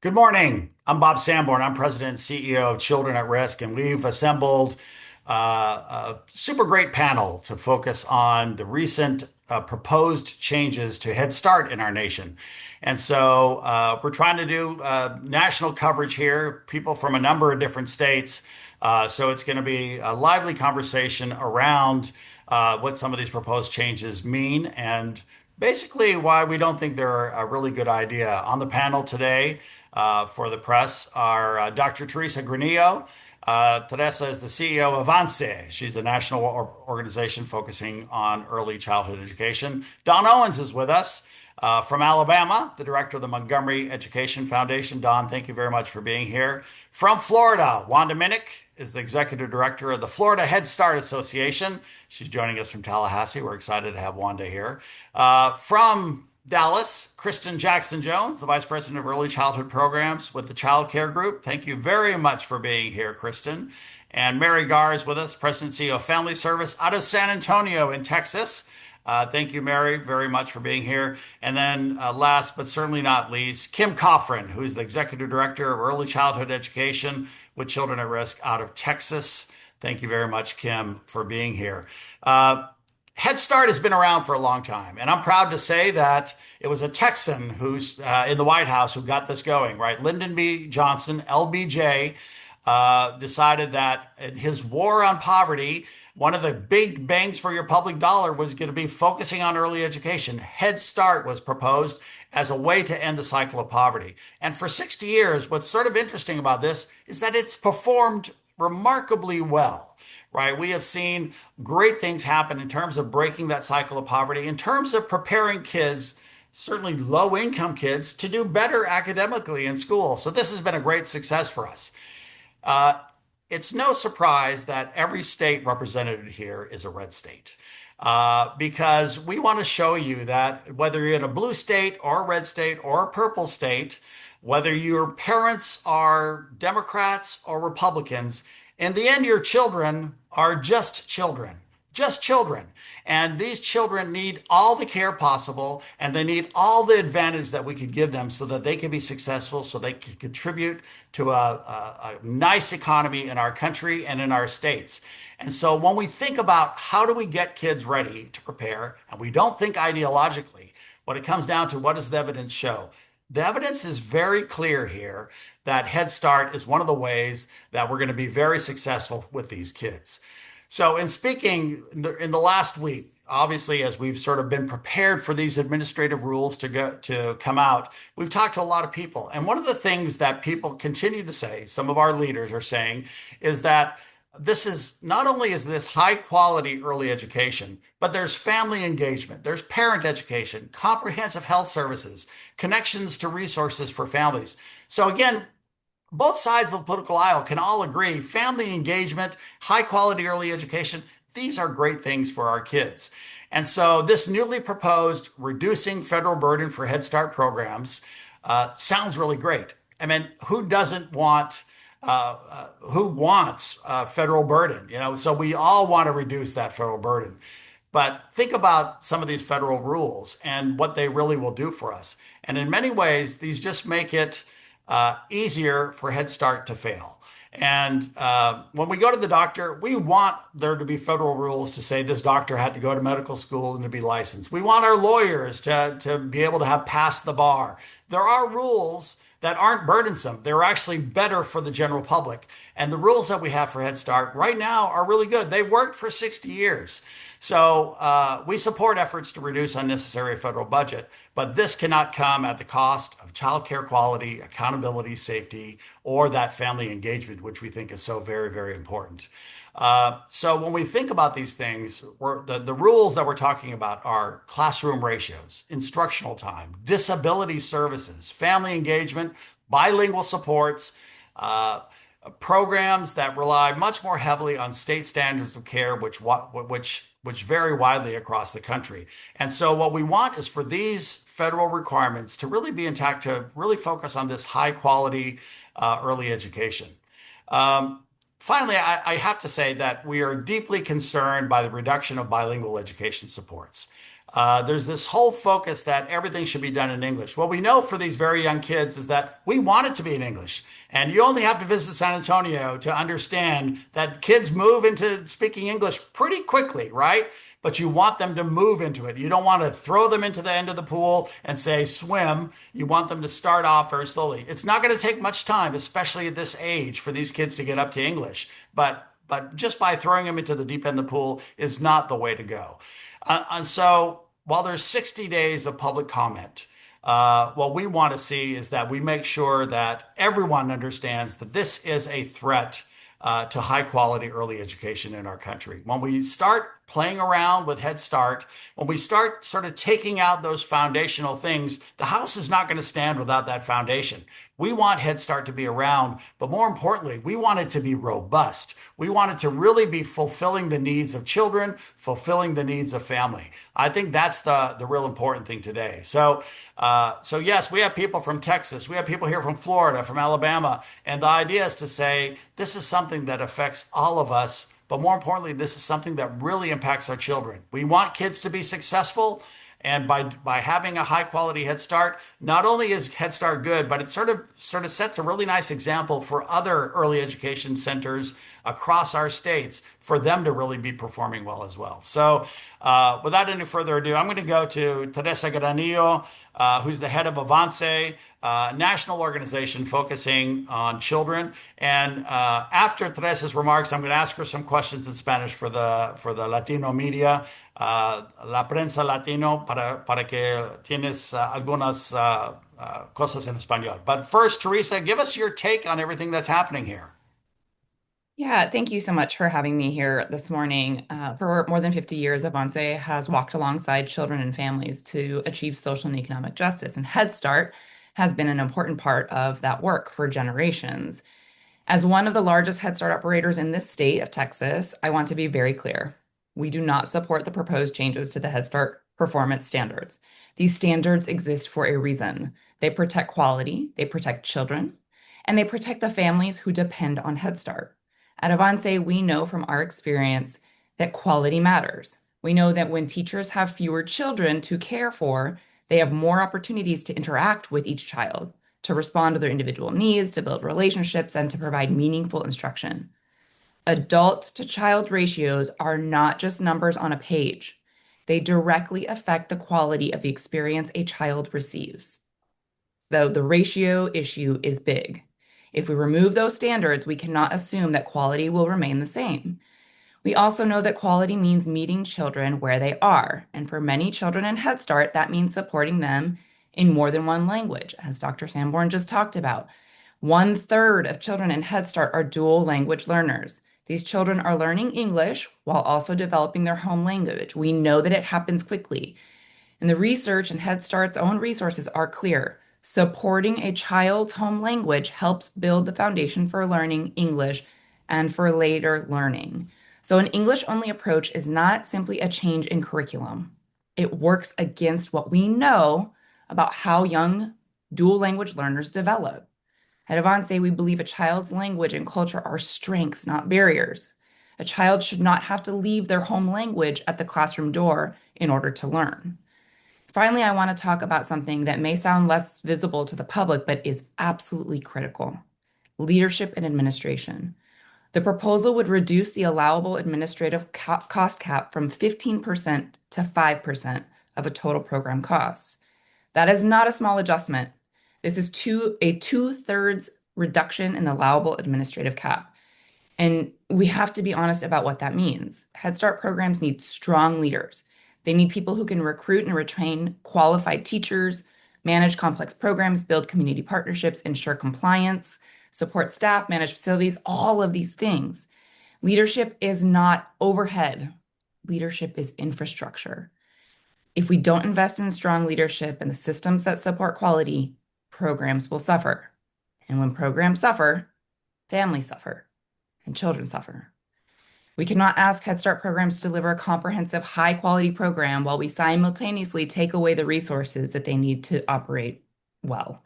Good morning. I'm Bob Sanborn. I'm President and CEO of Children at Risk, and we've assembled a super great panel to focus on the recent proposed changes to Head Start in our nation. And so we're trying to do national coverage here, people from a number of different states. So it's going to be a lively conversation around what some of these proposed changes mean and basically why we don't think they're a really good idea. On the panel today, for the press are Dr. Teresa Granillo. Teresa is the CEO of AVANCE. She's a national organization focusing on early childhood education. Don Owens is with us from Alabama, the director of the Montgomery Education Foundation. Don, thank you very much for being here. From Florida, Wanda Minick is the executive director of the Florida Head Start Association. She's joining us from Tallahassee. We're excited to have Wanda here. From Dallas, Kriston Jackson-Jones, the Vice President of Early Childhood Programs with the Child Care Group. Thank you very much for being here, Kriston. And Mary Garr is with us, President and CEO of Family Service out of San Antonio in Texas. Thank you, Mary, very much for being here. And then last but certainly not least, Kim Kofron, who is the Executive Director of Early Childhood Education with Children at Risk out of Texas. Thank you very much, Kim, for being here. Head Start has been around for a long time, and I'm proud to say that it was a Texan who's in the White House who got this going, right? Lyndon B. Johnson, LBJ, decided that in his war on poverty, one of the big bangs for your public dollar was going to be focusing on early education. Head Start was proposed as a way to end the cycle of poverty. And for 60 years, what's sort of interesting about this is that it's performed remarkably well. Right? We have seen great things happen in terms of breaking that cycle of poverty, in terms of preparing kids, certainly low income kids, to do better academically in school. So this has been a great success for us. It's no surprise that every state represented here is a red state. Because we want to show you that whether you're in a blue state or a red state or a purple state, whether your parents are Democrats or Republicans, in the end, your children are just children, just children. And these children need all the care possible, and they need all the advantage that we could give them so that they can be successful, so they can contribute to a nice economy in our country and in our states. And so when we think about how do we get kids ready to prepare, and we don't think ideologically, what it comes down to, what does the evidence show? The evidence is very clear here that Head Start is one of the ways that we're going to be very successful with these kids. So in speaking in the last week, obviously, as we've sort of been prepared for these administrative rules to come out, we've talked to a lot of people. And one of the things that people continue to say, some of our leaders are saying, is that this is not only is this high quality early education, but there's family engagement, there's parent education, comprehensive health services, connections to resources for families. So again, both sides of the political aisle can all agree family engagement, high quality early education, these are great things for our kids. And so this newly proposed reducing federal burden for Head Start programs sounds really great. I mean, who wants federal burden? So we all want to reduce that federal burden. But think about some of these federal rules and what they really will do for us. And in many ways, these just make it easier for Head Start to fail. And when we go to the doctor, we want there to be federal rules to say this doctor had to go to medical school and to be licensed. We want our lawyers to be able to have passed the bar. There are rules that aren't burdensome. They're actually better for the general public. And the rules that we have for Head Start right now are really good. They've worked for 60 years. So we support efforts to reduce unnecessary federal budget, but this cannot come at the cost of childcare quality, accountability, safety, or that family engagement, which we think is so very, very important. So when we think about these things, the rules that we're talking about are classroom ratios, instructional time, disability services, family engagement, bilingual supports, programs that rely much more heavily on state standards of care, which vary widely across the country. And so what we want is for these federal requirements to really be intact, to really focus on this high quality early education. Finally, I have to say that we are deeply concerned by the reduction of bilingual education supports. There's this whole focus that everything should be done in English. What we know for these very young kids is that we want it to be in English. And you only have to visit San Antonio to understand that kids move into speaking English pretty quickly, right? But you want them to move into it. You don't want to throw them into the end of the pool and say, swim. You want them to start off very slowly. It's not going to take much time, especially at this age, for these kids to get up to English. But just by throwing them into the deep end of the pool is not the way to go. And so while there's 60 days of public comment, what we want to see is that we make sure that everyone understands that this is a threat to high quality early education in our country. When we start playing around with Head Start, when we start sort of taking out those foundational things, the house is not going to stand without that foundation. We want Head Start to be around, but more importantly, we want it to be robust. We want it to really be fulfilling the needs of children, fulfilling the needs of family. I think that's the real important thing today. So yes, we have people from Texas, we have people here from Florida, from Alabama, and the idea is to say this is something that affects all of us, but more importantly, this is something that really impacts our children. We want kids to be successful. And by having a high quality Head Start, not only is Head Start good, but it sort of sets a really nice example for other early education centers across our states for them to really be performing well as well. So, without any further ado, I'm going to go to Teresa Granillo, who's the head of AVANCE, national organization focusing on children. And after Teresa's remarks, I'm going to ask her some questions in Spanish for the Latino media, la prensa latino, para que tienes algunas cosas en español. But first, Teresa, give us your take on everything that's happening here. Yeah, thank you so much for having me here this morning. For more than 50 years, Avance has walked alongside children and families to achieve social and economic justice, and Head Start has been an important part of that work for generations. As one of the largest Head Start operators in this state of Texas, I want to be very clear. We do not support the proposed changes to the Head Start performance standards. These standards exist for a reason. They protect quality, they protect children, and they protect the families who depend on Head Start. At Avance, we know from our experience that quality matters. We know that when teachers have fewer children to care for, they have more opportunities to interact with each child, to respond to their individual needs, to build relationships, and to provide meaningful instruction. Adult to child ratios are not just numbers on a page. They directly affect the quality of the experience a child receives. Though the ratio issue is big. If we remove those standards, we cannot assume that quality will remain the same. We also know that quality means meeting children where they are. And for many children in Head Start, that means supporting them in more than one language, as Dr. Sanborn just talked about. 1/3 of children in Head Start are dual language learners. These children are learning English while also developing their home language. We know that it happens quickly. And the research and Head Start's own resources are clear. Supporting a child's home language helps build the foundation for learning English and for later learning. So, an English only approach is not simply a change in curriculum. It works against what we know about how young dual language learners develop. At Avance, we believe a child's language and culture are strengths, not barriers. A child should not have to leave their home language at the classroom door in order to learn. Finally, I want to talk about something that may sound less visible to the public, but is absolutely critical: leadership and administration. The proposal would reduce the allowable administrative cost cap from 15% to 5% of a total program costs. That is not a small adjustment. This is a 2/3 reduction in the allowable administrative cap. And we have to be honest about what that means. Head Start programs need strong leaders. They need people who can recruit and retrain qualified teachers, manage complex programs, build community partnerships, ensure compliance, support staff, manage facilities, all of these things. Leadership is not overhead. Leadership is infrastructure. If we don't invest in strong leadership and the systems that support quality, programs will suffer. And when programs suffer, families suffer and children suffer. We cannot ask Head Start programs to deliver a comprehensive, high-quality program while we simultaneously take away the resources that they need to operate well.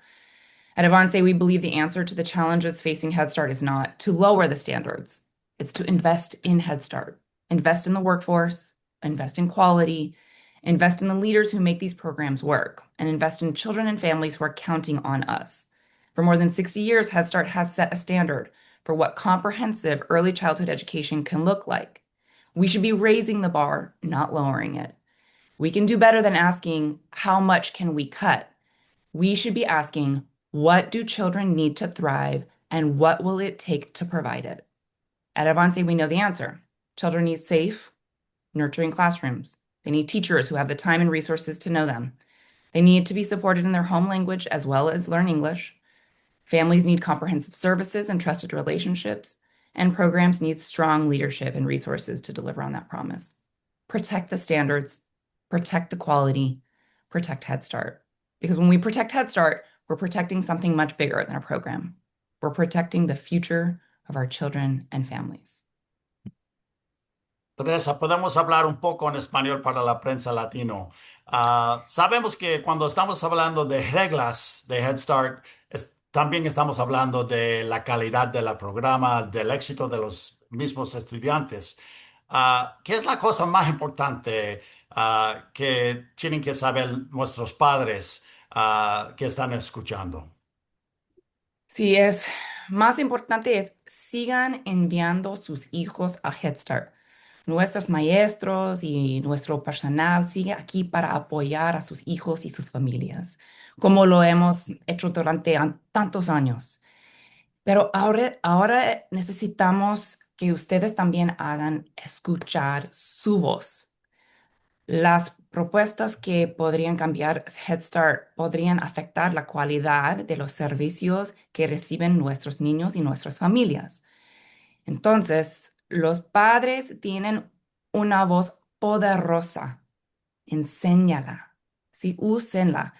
At Avance, we believe the answer to the challenges facing Head Start is not to lower the standards. It's to invest in Head Start, invest in the workforce, invest in quality, Invest in the leaders who make these programs work, and invest in children and families who are counting on us. For more than 60 years, Head Start has set a standard for what comprehensive early childhood education can look like. We should be raising the bar, not lowering it. We can do better than asking, how much can we cut? We should be asking, what do children need to thrive, and what will it take to provide it? At Avance, we know the answer. Children need safe, nurturing classrooms. They need teachers who have the time and resources to know them. They need to be supported in their home language as well as learn English. Families need comprehensive services and trusted relationships, and programs need strong leadership and resources to deliver on that promise. Protect the standards, protect the quality, protect Head Start. Because when we protect Head Start, we're protecting something much bigger than a program. We're protecting the future of our children and families. Teresa, podemos hablar un poco en español para la prensa latino. Sabemos que cuando estamos hablando de reglas de Head Start, también estamos hablando de la calidad del programa, del éxito de los mismos estudiantes. ¿Qué es la cosa más importante que tienen que saber nuestros padres que están escuchando? Sí, es más importante es sigan enviando sus hijos a Head Start. Nuestros maestros y nuestro personal sigue aquí para apoyar a sus hijos y sus familias, como lo hemos hecho durante tantos años. Pero ahora necesitamos que ustedes también hagan escuchar su voz. Las propuestas que podrían cambiar Head Start podrían afectar la calidad de los servicios que reciben nuestros niños y nuestras familias. Entonces, los padres tienen una voz poderosa. Enséñala. Sí, úsenla.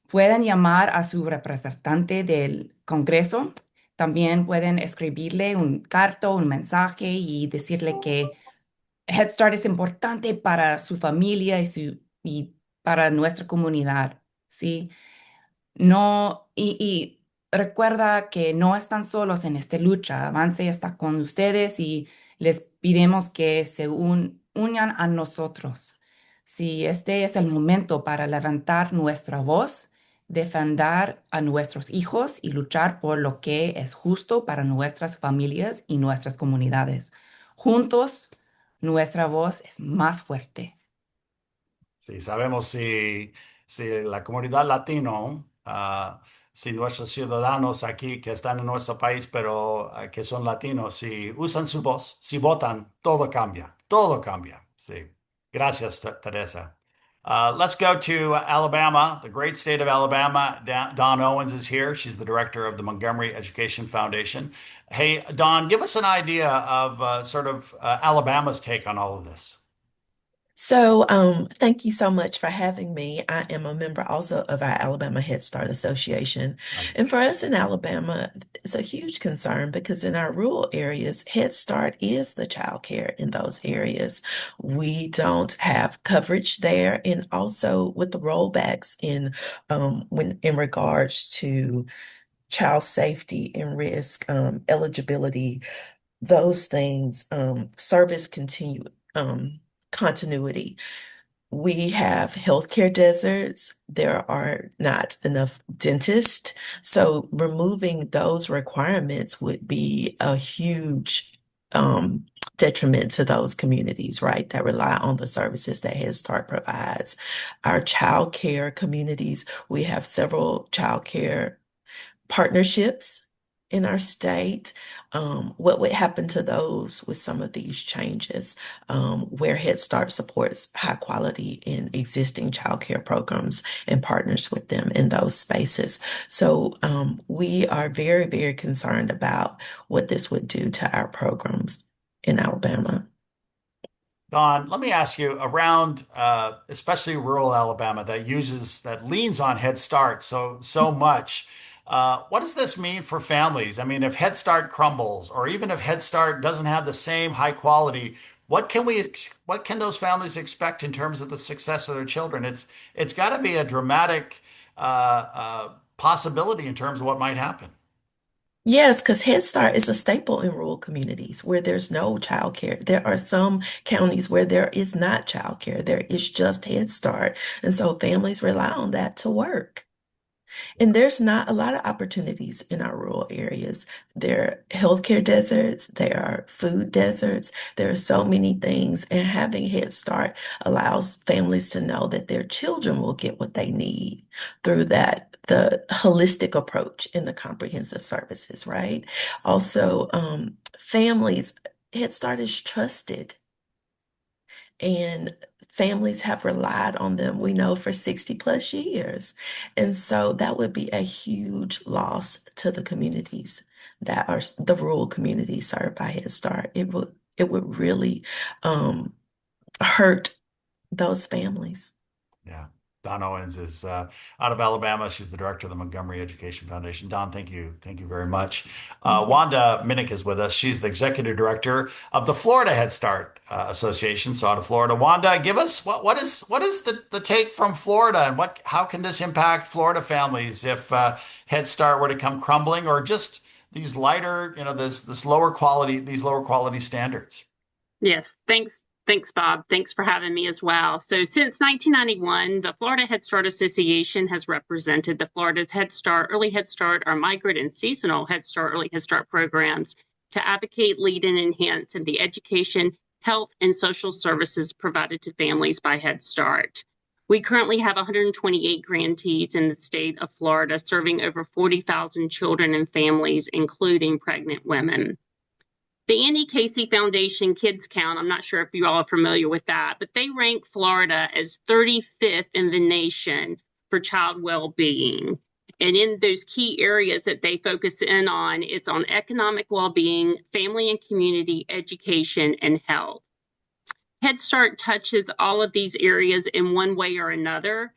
Pueden llamar a su representante del Congreso. También pueden escribirle un carta, un mensaje y decirle que Head Start es importante para su familia y para nuestra comunidad, ¿sí? No, y recuerda que no están solos en esta lucha. Avance está con ustedes y les pedimos que se unan a nosotros. Sí, este es el momento para levantar nuestra voz, defender a nuestros hijos y luchar por lo que es justo para nuestras familias y nuestras comunidades. Juntos, nuestra voz es más fuerte. Sí, sabemos si la comunidad latino, si nuestros ciudadanos aquí que están en nuestro país, pero que son latinos, si usan su voz, si votan, todo cambia, todo cambia. Sí. Gracias, Teresa. Let's go to Alabama, the great state of Alabama. Dawn Owens is here. She's the director of the Montgomery Education Foundation. Hey, Dawn, give us an idea of Alabama's take on all of this. Thank you so much for having me. I am a member also of our Alabama Head Start Association. Nice. And for us in Alabama, it's a huge concern because in our rural areas, Head Start is the child care in those areas. We don't have coverage there. And also with the rollbacks when in regards to child safety and risk, eligibility, those things, service continuity. We have healthcare deserts. There are not enough dentists. So removing those requirements would be a huge detriment to those communities, right, that rely on the services that Head Start provides. Our child care communities, we have several child care partnerships in our state. What would happen to those with some of these changes, where Head Start supports high quality in existing childcare programs and partners with them in those spaces. We are very, very concerned about what this would do to our programs in Alabama. Don, let me ask you around, especially rural Alabama that leans on Head Start so much. What does this mean for families? I mean, if Head Start crumbles, or even if Head Start doesn't have the same high quality, what can those families expect in terms of the success of their children? It's got to be a dramatic possibility in terms of what might happen. Yes, because Head Start is a staple in rural communities where there's no childcare. There are some counties where there is not childcare. There is just Head Start. And so families rely on that to work. And there's not a lot of opportunities in our rural areas. There are healthcare deserts, there are food deserts, there are so many things. And having Head Start allows families to know that their children will get what they need through the holistic approach in the comprehensive services, right? Also, families, Head Start is trusted and families have relied on them, we know, for 60 plus years. And so that would be a huge loss to the communities that are the rural communities served by Head Start. It would really hurt those families. Yeah. Don Owens is out of Alabama. She's the director of the Montgomery Education Foundation. Don, thank you. Thank you very much. Wanda Minick is with us. She's the executive director of the Florida Head Start Association. So out of Florida. Wanda, give us what is the take from Florida, and how can this impact Florida families if Head Start were to come crumbling, or just these lighter, this lower quality standards? Yes, thanks, Bob. Thanks for having me as well. So since 1991, the Florida Head Start Association has represented the Florida's Head Start, Early Head Start, our migrant and seasonal Head Start, Early Head Start programs to advocate, lead, and enhance in the education, health, and social services provided to families by Head Start. We currently have 128 grantees in the state of Florida, serving over 40,000 children and families, including pregnant women. The Annie Casey Foundation Kids Count, I'm not sure if you all are familiar with that, but they rank Florida as 35th in the nation for child well-being. And in those key areas that they focus in on, it's on economic well-being, family and community, education, and health. Head Start touches all of these areas in one way or another,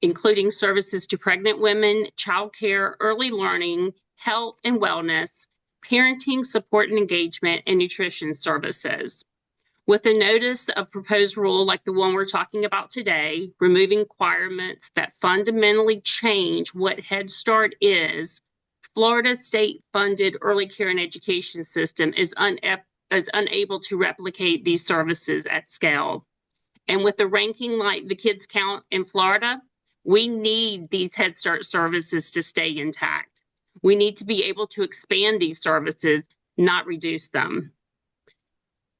including services to pregnant women, childcare, early learning, health and wellness, parenting, support and engagement, and nutrition services. With a notice of proposed rule like the one we're talking about today, removing requirements that fundamentally change what Head Start is, Florida's state-funded early care and education system is unable to replicate these services at scale. And with a ranking like the Kids Count in Florida, we need these Head Start services to stay intact. We need to be able to expand these services, not reduce them.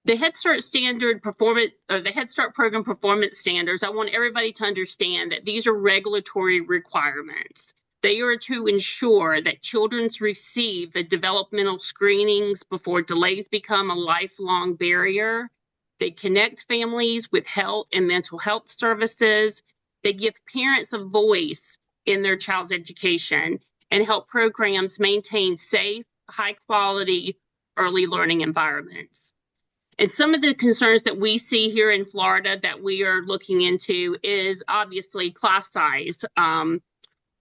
The Head Start the Head Start program performance standards, I want everybody to understand that these are regulatory requirements. They are to ensure that children receive the developmental screenings before delays become a lifelong barrier. They connect families with health and mental health services. They give parents a voice in their child's education and help programs maintain safe, high-quality early learning environments. And some of the concerns that we see here in Florida that we are looking into is obviously class size.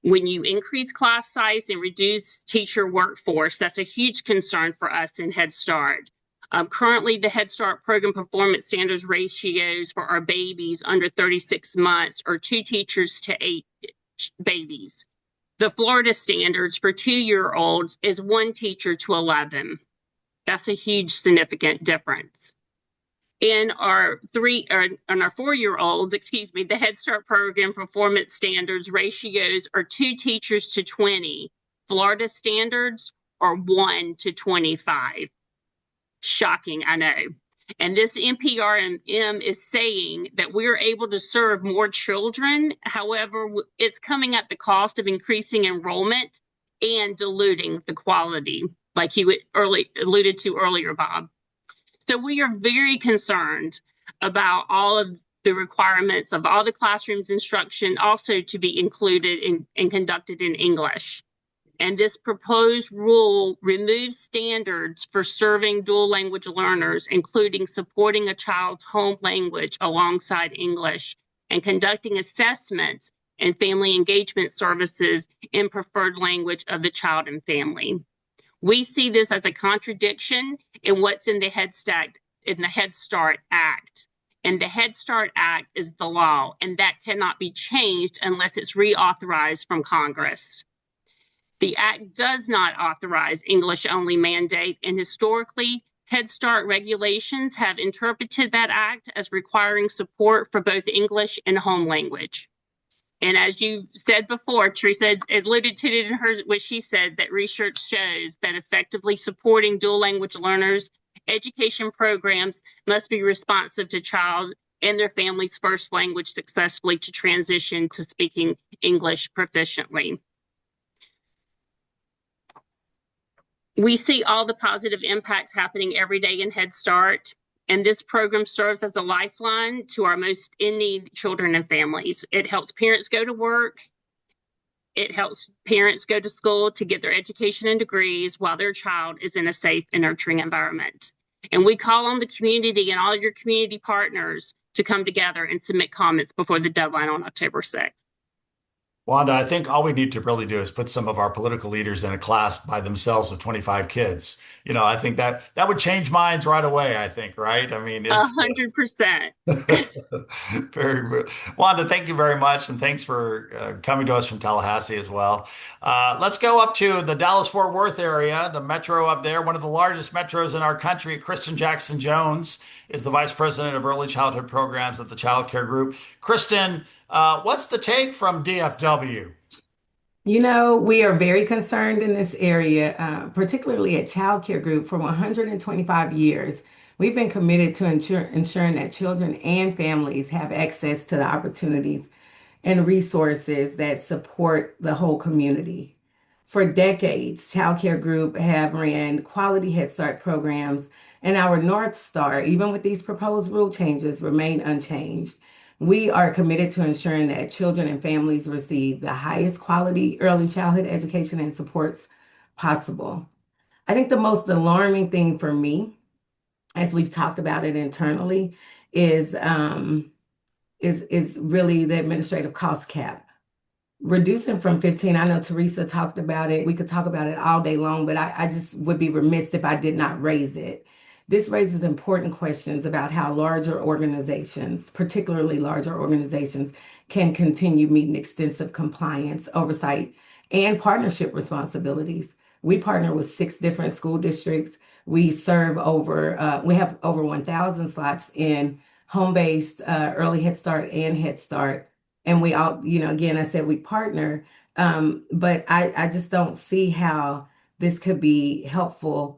When you increase class size and reduce teacher workforce, that's a huge concern for us in Head Start. Currently, the Head Start program performance standards ratios for our babies under 36 months are 2 teachers to 8 babies. The Florida standards for 2-year-olds is 1 teacher to 11. That's a huge significant difference. In our 4-year-olds, the Head Start program performance standards ratios are 2 teachers to 20. Florida standards are 1 to 25. Shocking, I know. And this NPRM is saying that we're able to serve more children. However, it's coming at the cost of increasing enrollment and diluting the quality, like you alluded to earlier, Bob. So we are very concerned about all of the requirements of all the classrooms instruction also to be included and conducted in English. And this proposed rule removes standards for serving dual language learners, including supporting a child's home language alongside English and conducting assessments and family engagement services in preferred language of the child and family. We see this as a contradiction in what's in the Head Start Act. And the Head Start Act is the law, and that cannot be changed unless it's reauthorized from Congress. The Act does not authorize English-only mandate, and historically, Head Start regulations have interpreted that act as requiring support for both English and home language. And as you said before, Teresa alluded to it in what she said, that research shows that effectively supporting dual language learners, education programs must be responsive to child and their family's first language successfully to transition to speaking English proficiently. We see all the positive impacts happening every day in Head Start, and this program serves as a lifeline to our most in-need children and families. It helps parents go to work. It helps parents go to school to get their education and degrees while their child is in a safe and nurturing environment. And we call on the community and all your community partners to come together and submit comments before the deadline on October 6th. Wanda, I think all we need to really do is put some of our political leaders in a class by themselves with 25 kids. I think that would change minds right away, I think, right? I mean, it's 100%. very, Wanda, thank you very much. And thanks for coming to us from Tallahassee as well. Let's go up to the Dallas-Fort Worth area, the metro up there, one of the largest metros in our country. Kriston Jackson-Jones is the Vice President of Early Childhood Programs at the Child Care Group. Kriston, what's the take from DFW? We are very concerned in this area, particularly at Child Care Group. For 125 years, we've been committed to ensuring that children and families have access to the opportunities and resources that support the whole community. For decades, Child Care Group have ran quality Head Start programs, and our North Star, even with these proposed rule changes, remain unchanged. We are committed to ensuring that children and families receive the highest quality early childhood education and supports possible. I think the most alarming thing for me, as we've talked about it internally, is really the administrative cost cap. Reducing from 15, I know Teresa talked about it. We could talk about it all day long, but I just would be remiss if I did not raise it. This raises important questions about how larger organizations, particularly larger organizations, can continue meeting extensive compliance, oversight, and partnership responsibilities. We partner with 6 different school districts. We have over 1,000 slots in home-based early Head Start and Head Start. And we all, again, I said we partner, but I just don't see how this could be helpful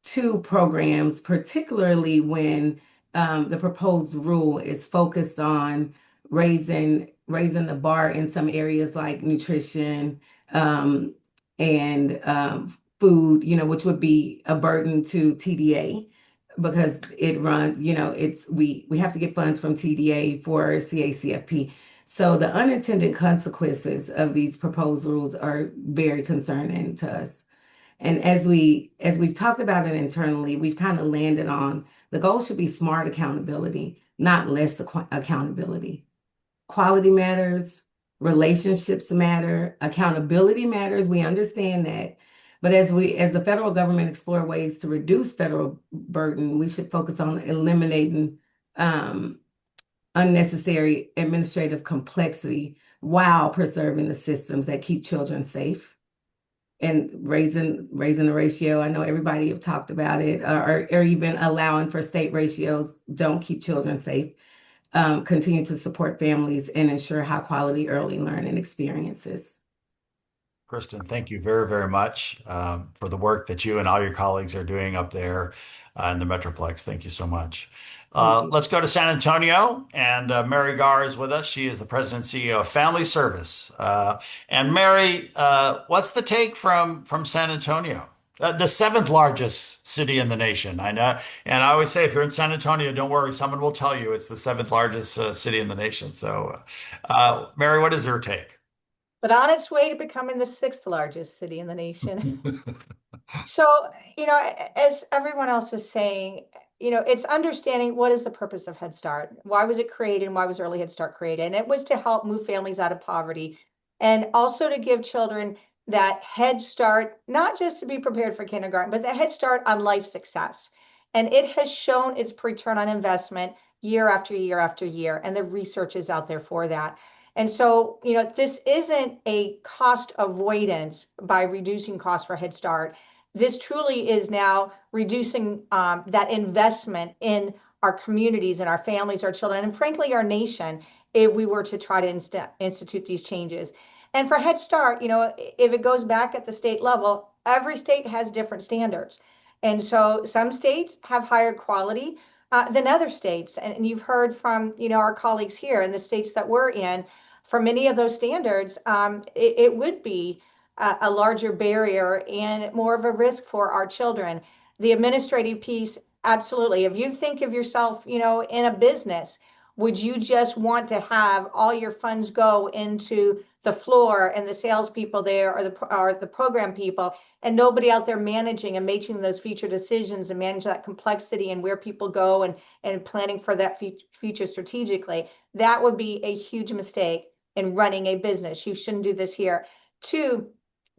to programs, particularly when the proposed rule is focused on raising the bar in some areas like nutrition and food, which would be a burden to TDA because it runs, we have to get funds from TDA for CACFP. So the unintended consequences of these proposed rules are very concerning to us. And as we've talked about it internally, we've kind of landed on the goal should be smart accountability, not less accountability. Quality matters, relationships matter, accountability matters. We understand that. But as the federal government explore ways to reduce federal burden, we should focus on eliminating unnecessary administrative complexity while preserving the systems that keep children safe. And raising the ratio. I know everybody have talked about it, or even allowing for state ratios don't keep children safe. Continue to support families and ensure high quality early learning experiences. Kriston, thank you very, very much for the work that you and all your colleagues are doing up there in the Metroplex. Thank you so much. Let's go to San Antonio, and Mary Garr is with us. She is the president and CEO of Family Service. And Mary, what's the take from San Antonio? The 7th largest city in the nation. I know. And I always say, if you're in San Antonio, don't worry, someone will tell you it's the 7th largest city in the nation. So, Mary, what is your take? But on its way to becoming the 6th largest city in the nation. So, as everyone else is saying, it's understanding what is the purpose of Head Start? Why was it created and why was Early Head Start created? And it was to help move families out of poverty and also to give children that Head Start, not just to be prepared for kindergarten, but the Head Start on life success. And it has shown its return on investment year after year after year. And the research is out there for that. And so, this isn't a cost avoidance by reducing costs for Head Start. This truly is now reducing that investment in our communities and our families, our children, and frankly, our nation, if we were to try to institute these changes. And for Head Start, if it goes back at the state level, every state has different standards. And so some states have higher quality than other states. And you've heard from, our colleagues here in the states that we're in, for many of those standards, it would be a larger barrier and more of a risk for our children. The administrative piece, absolutely. If you think of yourself, in a business, would you just want to have all your funds go into the floor and the salespeople there, or the program people, and nobody out there managing and making those future decisions and manage that complexity and where people go and planning for that future strategically? That would be a huge mistake in running a business. You shouldn't do this here. Two,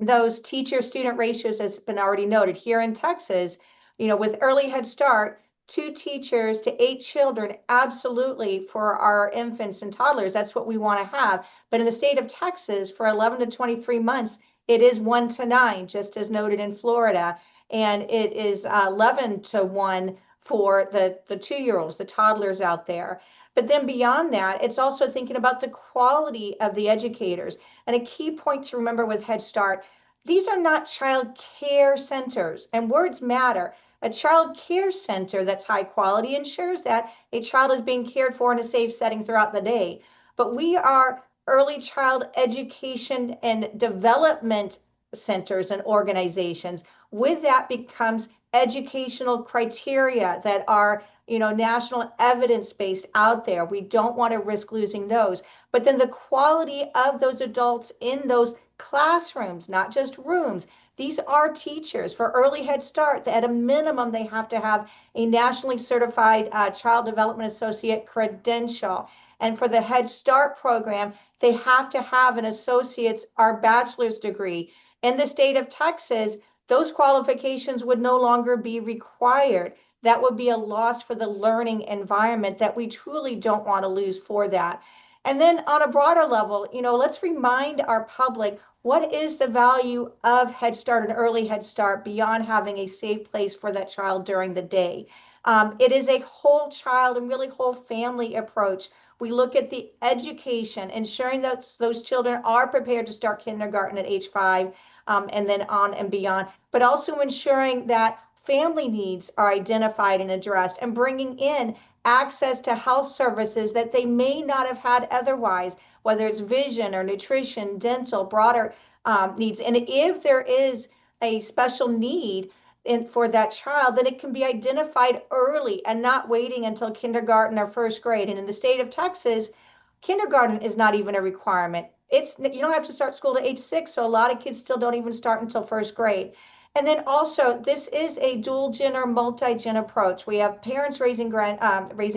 those teacher-student ratios, has been already noted here in Texas, with early Head Start, 2 teachers to 8 children, absolutely, for our infants and toddlers. That's what we want to have. But in the state of Texas, for 11 to 23 months, it is 1 to 9, just as noted in Florida. And it is 11 to 1 for the 2-year-olds, the toddlers out there. But then beyond that, it's also thinking about the quality of the educators. And a key point to remember with Head Start, these are not child care centers, and words matter. A child care center that's high quality ensures that a child is being cared for in a safe setting throughout the day. But we are early child education and development centers and organizations. With that becomes educational criteria that are, national evidence-based out there. We don't want to risk losing those. But then the quality of those adults in those classrooms, not just rooms. These are teachers. For early Head Start, at a minimum, they have to have a nationally certified child development associate credential. And for the Head Start program, they have to have an associate's or bachelor's degree. In the state of Texas, those qualifications would no longer be required. That would be a loss for the learning environment that we truly don't want to lose for that. And then on a broader level, let's remind our public, what is the value of Head Start and early Head Start beyond having a safe place for that child during the day? It is a whole child and really whole family approach. We look at the education, ensuring that those children are prepared to start kindergarten at age 5, and then on and beyond, but also ensuring that family needs are identified and addressed, and bringing in access to health services that they may not have had otherwise, whether it's vision or nutrition, dental, broader needs. And if there is a special need for that child, then it can be identified early and not waiting until kindergarten or first grade. And in the state of Texas, kindergarten is not even a requirement. You don't have to start school to age 6, so a lot of kids still don't even start until first grade. And then also, this is a dual gen or multi-gen approach. We have parents raising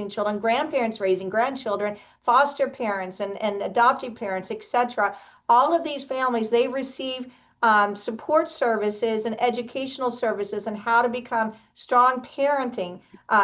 children, grandparents raising grandchildren, foster parents and adoptive parents, etc. All of these families, they receive support services and educational services and how to become strong parenting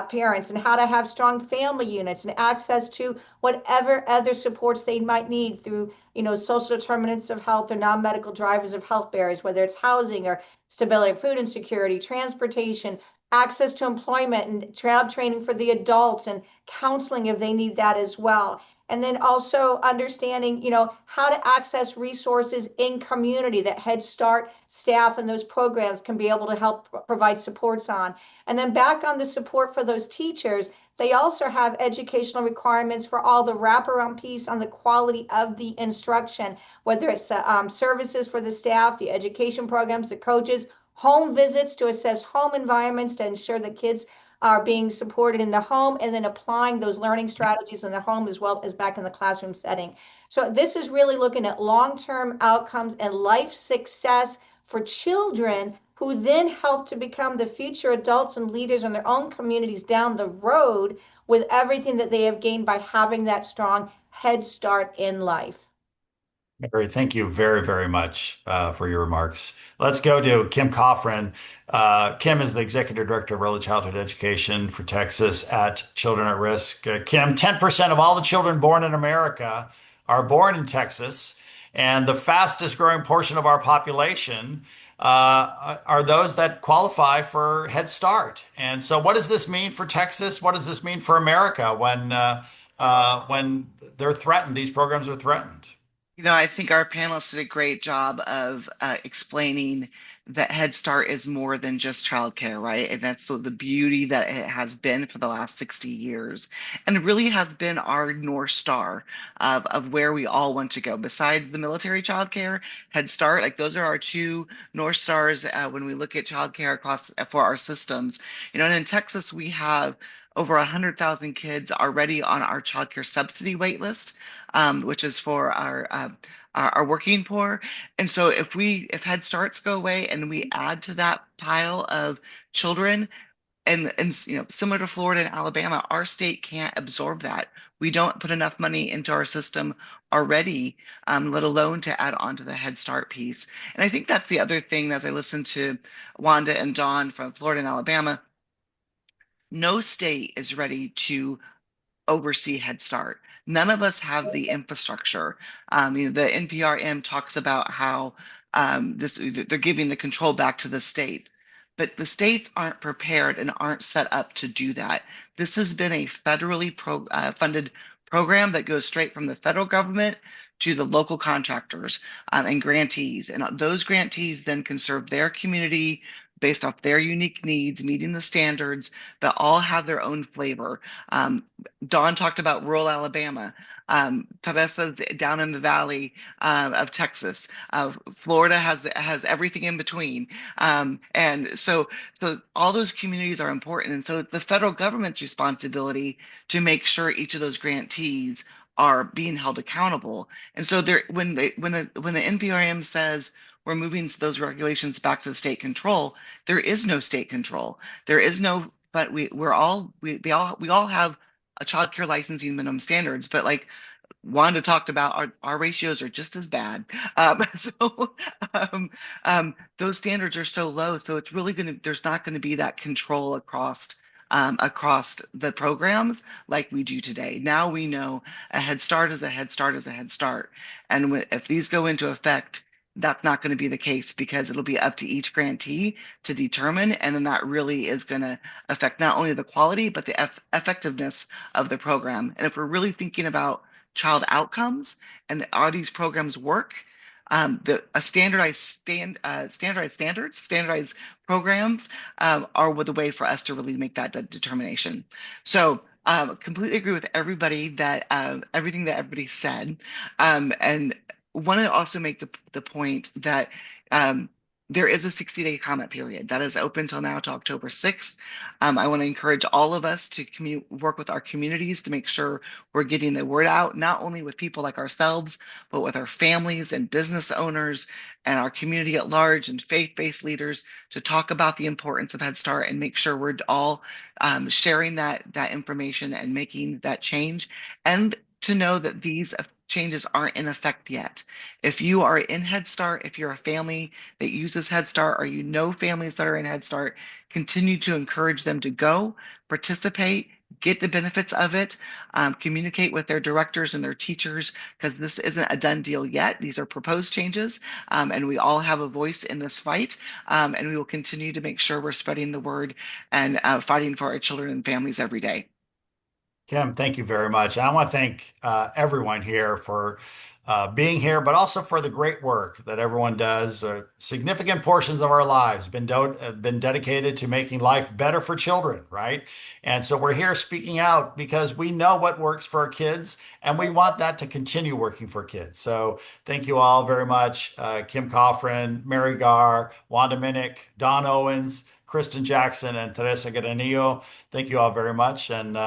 parents, and how to have strong family units and access to whatever other supports they might need through, social determinants of health or non-medical drivers of health barriers, whether it's housing or stability, food insecurity, transportation, access to employment, and job training for the adults, and counseling if they need that as well. And then also understanding, how to access resources in community that Head Start staff and those programs can be able to help provide supports on. And then back on the support for those teachers, they also have educational requirements for all the wraparound piece on the quality of the instruction, whether it's the services for the staff, the education programs, the coaches, home visits to assess home environments to ensure that kids are being supported in the home, and then applying those learning strategies in the home as well as back in the classroom setting. So this is really looking at long-term outcomes and life success for children, who then help to become the future adults and leaders in their own communities down the road, with everything that they have gained by having that strong Head Start in life. Mary, thank you very, very much for your remarks. Let's go to Kim Kofron. Kim is the Executive Director of Early Childhood Education for Texas at Children at Risk. Kim, 10% of all the children born in America are born in Texas, and the fastest growing portion of our population are those that qualify for Head Start. And so, what does this mean for Texas? What does this mean for America when they're threatened? These programs are threatened. I think our panelists did a great job of explaining that Head Start is more than just childcare, right? And that's the beauty that it has been for the last 60 years. And it really has been our North Star of where we all want to go. Besides the military childcare, Head Start, like those are our two North Stars when we look at childcare across for our systems. And in Texas, we have over 100,000 kids already on our childcare subsidy wait list, which is for our working poor. And so if Head Starts go away and we add to that pile of children, and similar to Florida and Alabama, our state can't absorb that. We don't put enough money into our system already, let alone to add on to the Head Start piece. And I think that's the other thing as I listen to Wanda and Dawn from Florida and Alabama. No state is ready to oversee Head Start. None of us have the infrastructure. The NPRM talks about how they're giving the control back to the states, but the states aren't prepared and aren't set up to do that. This has been a federally funded program that goes straight from the federal government to the local contractors and grantees. And those grantees then can serve their community based off their unique needs, meeting the standards, but all have their own flavor. Dawn talked about rural Alabama. Teresa down in the valley of Texas. Florida has everything in between. And so all those communities are important. And so it's the federal government's responsibility to make sure each of those grantees are being held accountable. And so when the NPRM says we're moving those regulations back to the state control, there is no state control. There is no, but we all have a child care licensing minimum standards, but like Wanda talked about, our ratios are just as bad. Those standards are so low, so it's really there's not going to be that control across the programs like we do today. Now we know a Head Start is a Head Start is a Head Start, and if these go into effect, that's not going to be the case because it'll be up to each grantee to determine, and then that really is going to affect not only the quality but the effectiveness of the program. And if we're really thinking about child outcomes and are these programs work, standardized programs are the way for us to really make that determination. So completely agree with everybody that everything that everybody said, and want to also make the point that there is a 60-day comment period that is open till now to October 6th. I want to encourage all of us to work with our communities to make sure we're getting the word out, not only with people like ourselves, but with our families and business owners and our community at large and faith-based leaders to talk about the importance of Head Start and make sure we're all sharing that information and making that change, and to know that these changes aren't in effect yet. If you are in Head Start, if you're a family that uses Head Start, or you know families that are in Head Start, continue to encourage them to go, participate, get the benefits of it, communicate with their directors and their teachers, because this isn't a done deal yet. These are proposed changes, and we all have a voice in this fight, and we will continue to make sure we're spreading the word and fighting for our children and families every day. Kim, thank you very much. And I want to thank everyone here for being here, but also for the great work that everyone does. Significant portions of our lives have been dedicated to making life better for children, right? And so we're here speaking out because we know what works for our kids, and we want that to continue working for kids. So thank you all very much. Kim Kofron, Mary Garr, Wanda Minick, Don Owens, Kriston Jackson, and Teresa Granillo. Thank you all very much. And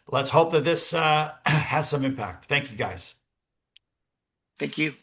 let's hope that this has some impact. Thank you, guys. Thank you.